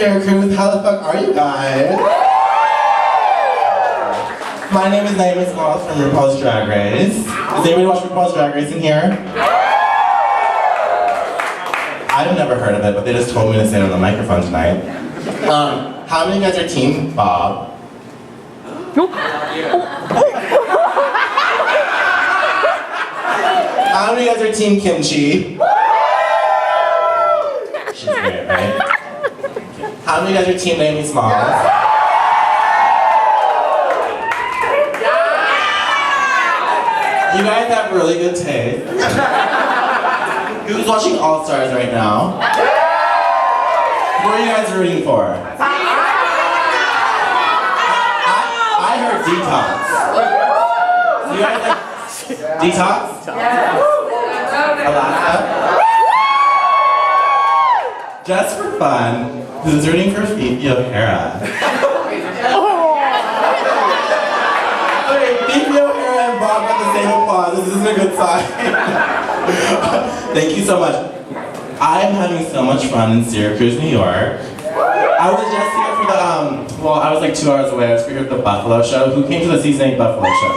Syracuse. How the fuck are you guys? My name is Naomi from RuPaul's Drag Race. Does anybody watch RuPaul's Drag Race in here? I've never heard of it, but they just told me to say it on the microphone tonight. How many of you guys are Team Bob? How many of you guys are Team Kimchi? She's great, right? How many of you guys are Team Naomi Smalls? You guys have really good taste. Who's watching All Stars right now? Who are you guys rooting for? I heard Detox. You guys like Detox? Alaska? Just for fun, who's rooting for Phoebe O'Hara? Okay, Phoebe O'Hara and Bob got the same applause. This isn't a good sign. Thank you so much. I'm having so much fun in Syracuse, New York. I was just here for the, well, I was like 2 hours away. I was here at the Buffalo show. Who came to the season 8 Buffalo show?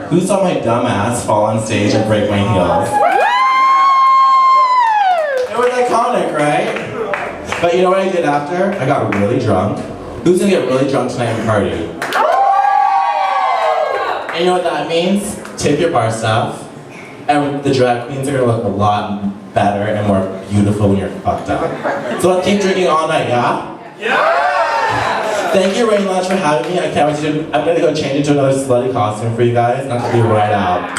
Who saw my dumb ass fall on stage and break my heels? It was iconic, right? But you know what I did after? I got really drunk. Who's gonna get really drunk tonight and party? And you know what that means? Tip your bar staff. And the drag queens are gonna look a lot better and more beautiful when you're fucked up. So let's keep drinking all night, yeah? Yeah! Thank you, Rain Lounge, for having me. I can't wait to I'm gonna go change into another slutty costume for you guys, and I'll be right out.